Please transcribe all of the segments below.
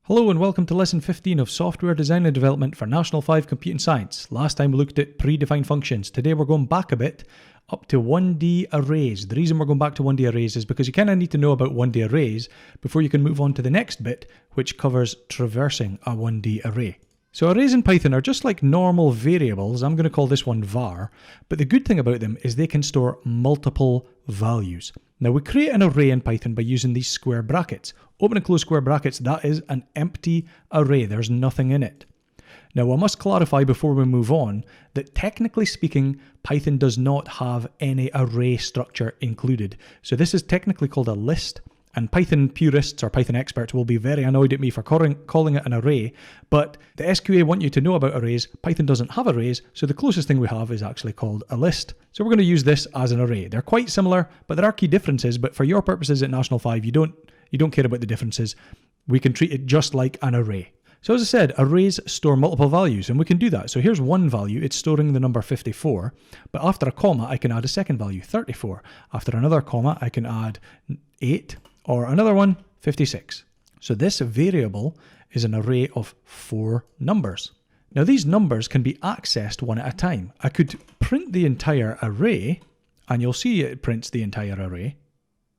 Hello and welcome to Lesson 15 of Software Design and Development for National 5 Computing Science. Last time we looked at predefined functions. Today we're going back a bit up to 1D arrays. The reason we're going back to 1D arrays is because you kind of need to know about 1D arrays before you can move on to the next bit, which covers traversing a 1D array. So arrays in Python are just like normal variables. I'm going to call this one var, but the good thing about them is they can store multiple values. Now we create an array in Python by using these square brackets. Open and close square brackets, that is an empty array. There's nothing in it. Now I must clarify before we move on that technically speaking, Python does not have any array structure included. So this is technically called a list, and Python purists or Python experts will be very annoyed at me for calling it an array, but the SQA want you to know about arrays. Python doesn't have arrays, so the closest thing we have is actually called a list. So we're going to use this as an array. They're quite similar, but there are key differences, but for your purposes at National 5, you don't care about the differences. We can treat it just like an array. So as I said, arrays store multiple values, and we can do that. So here's one value, it's storing the number 54, but after a comma, I can add a second value, 34. After another comma, I can add 8, or another one, 56. So this variable is an array of 4 numbers. Now these numbers can be accessed one at a time. I could print the entire array, and you'll see it prints the entire array.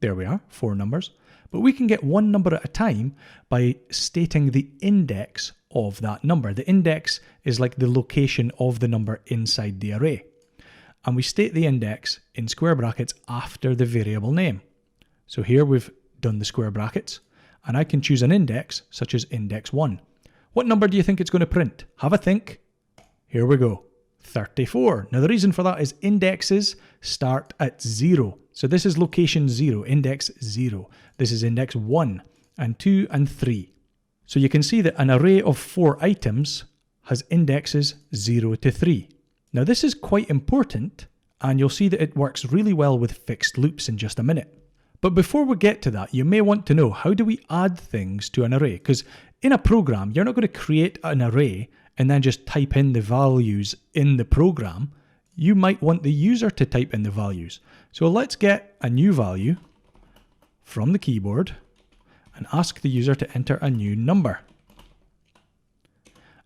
There we are, 4 numbers. But we can get one number at a time by stating the index of that number. The index is like the location of the number inside the array. And we state the index in square brackets after the variable name. So here we've done the square brackets, and I can choose an index such as index 1. What number do you think it's going to print? Have a think. Here we go. 34. Now the reason for that is indexes start at 0. So this is location 0, index 0. This is index 1 and 2 and 3. So you can see that an array of 4 items has indexes 0 to 3. Now this is quite important, and you'll see that it works really well with fixed loops in just a minute. But before we get to that, you may want to know, how do we add things to an array? Because in a program, you're not going to create an array and then just type in the values in the program. You might want the user to type in the values. So let's get a new value from the keyboard and ask the user to enter a new number.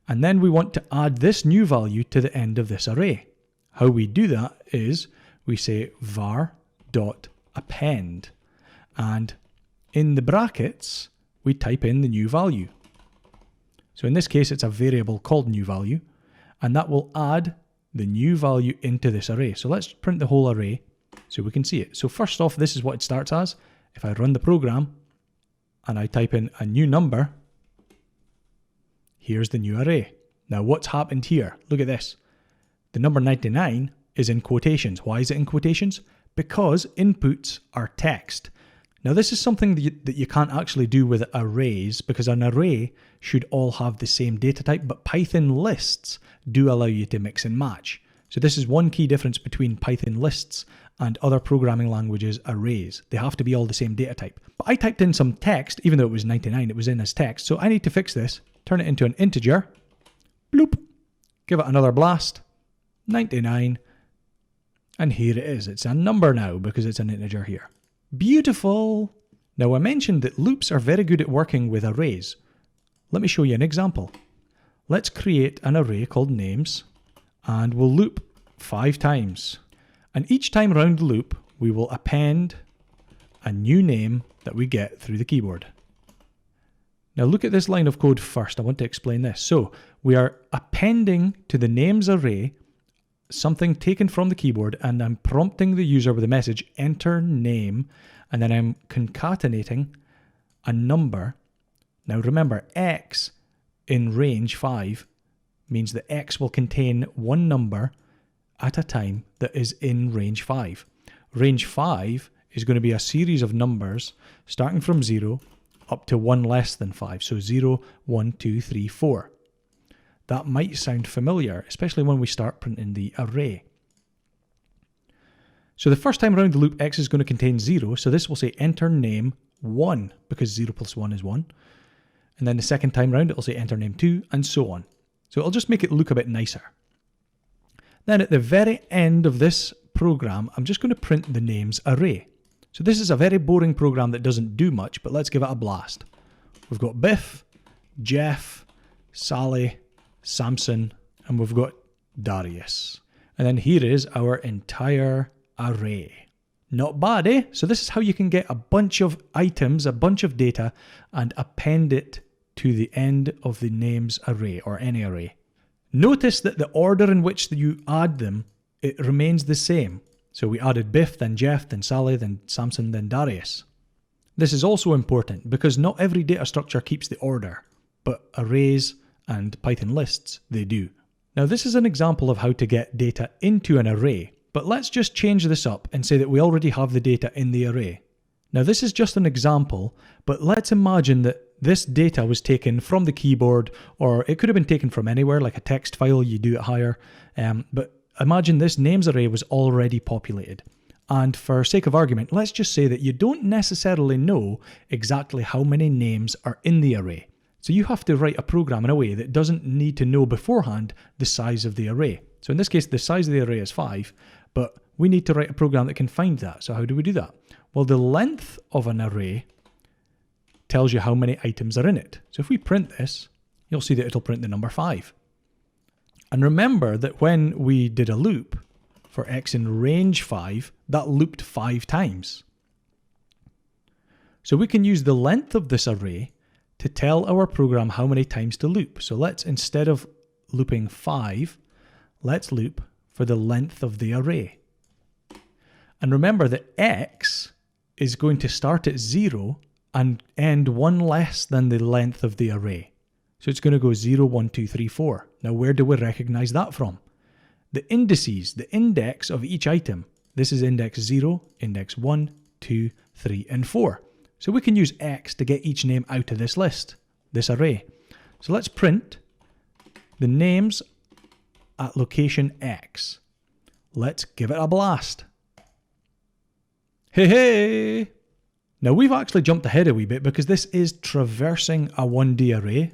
And then we want to add this new value to the end of this array. How we do that is we say var.append. And in the brackets, we type in the new value. So in this case, it's a variable called new value, and that will add the new value into this array. So let's print the whole array so we can see it. So first off, this is what it starts as. If I run the program and I type in a new number, here's the new array. Now what's happened here? Look at this. The number 99 is in quotations. Why is it in quotations? Because inputs are text. Now this is something that you can't actually do with arrays, because an array should all have the same data type, but Python lists do allow you to mix and match. So this is one key difference between Python lists and other programming languages arrays. They have to be all the same data type. But I typed in some text, even though it was 99, it was in as text. So I need to fix this, turn it into an integer, bloop, give it another blast, 99, and here it is. It's a number now because it's an integer here. Beautiful! Now I mentioned that loops are very good at working with arrays. Let me show you an example. Let's create an array called names, and we'll loop 5 times. And each time around the loop, we will append a new name that we get through the keyboard. Now look at this line of code first. I want to explain this. So we are appending to the names array something taken from the keyboard, and I'm prompting the user with a message, enter name, and then I'm concatenating a number. Now remember, X in range 5 means that X will contain one number at a time that is in range 5. Range 5 is going to be a series of numbers starting from 0 up to 1 less than 5. So 0, 1, 2, 3, 4. That might sound familiar, especially when we start printing the array. So the first time around the loop, X is going to contain 0. So this will say enter name 1, because 0 plus 1 is 1. And then the second time round, it will say enter name 2, and so on. So it'll just make it look a bit nicer. Then at the very end of this program, I'm just going to print the names array. So this is a very boring program that doesn't do much, but let's give it a blast. We've got Biff, Jeff, Sally, Samson, and we've got Darius. And then here is our entire array. Not bad, eh? So this is how you can get a bunch of items, a bunch of data, and append it to the end of the names array or any array. Notice that the order in which you add them, it remains the same. So we added Biff, then Jeff, then Sally, then Samson, then Darius. This is also important because not every data structure keeps the order, but arrays and Python lists, they do. Now this is an example of how to get data into an array, but let's just change this up and say that we already have the data in the array. Now this is just an example, but let's imagine that this data was taken from the keyboard, or it could have been taken from anywhere, like a text file, you do it higher. But imagine this names array was already populated. And for sake of argument, let's just say that you don't necessarily know exactly how many names are in the array. So you have to write a program in a way that doesn't need to know beforehand the size of the array. So in this case, the size of the array is 5, but we need to write a program that can find that. So how do we do that? Well, the length of an array tells you how many items are in it. So if we print this, you'll see that it'll print the number 5. And remember that when we did a loop for x in range 5, that looped 5 times. So we can use the length of this array to tell our program how many times to loop. So let's, instead of looping 5, let's loop for the length of the array. And remember that x is going to start at 0 and end 1 less than the length of the array. So it's going to go 0, 1, 2, 3, 4. Now where do we recognize that from? The indices, the index of each item. This is index 0, index 1, 2, 3, and 4. So we can use x to get each name out of this list, this array. So let's print the names at location x. Let's give it a blast. Hey, hey! Now we've actually jumped ahead a wee bit because this is traversing a 1D array.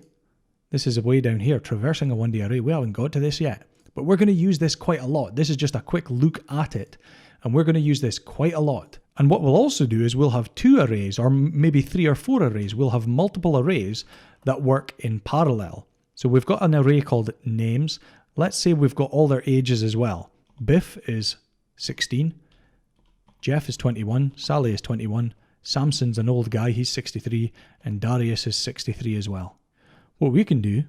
This is way down here, traversing a 1D array. We haven't got to this yet, but we're going to use this quite a lot. This is just a quick look at it, and we're going to use this quite a lot. And what we'll also do is we'll have 2 arrays, or maybe 3 or 4 arrays. We'll have multiple arrays that work in parallel. So we've got an array called names. Let's say we've got all their ages as well. Biff is 16. Jeff is 21. Sally is 21. Samson's an old guy, he's 63. And Darius is 63 as well. What we can do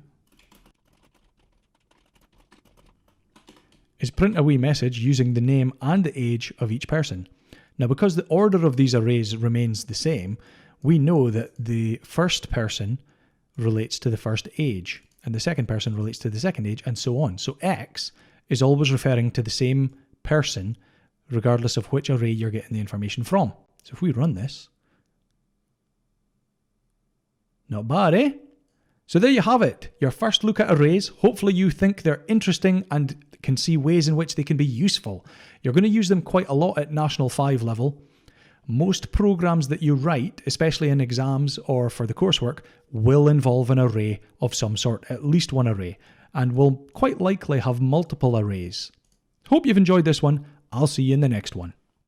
is print a wee message using the name and the age of each person. Now, because the order of these arrays remains the same, we know that the first person relates to the first age, and the second person relates to the second age, and so on. So X is always referring to the same person, regardless of which array you're getting the information from. So if we run this, not bad, eh? So there you have it, your first look at arrays. Hopefully you think they're interesting and can see ways in which they can be useful. You're going to use them quite a lot at National 5 level. Most programs that you write, especially in exams or for the coursework, will involve an array of some sort, at least one array, and will quite likely have multiple arrays. Hope you've enjoyed this one. I'll see you in the next one.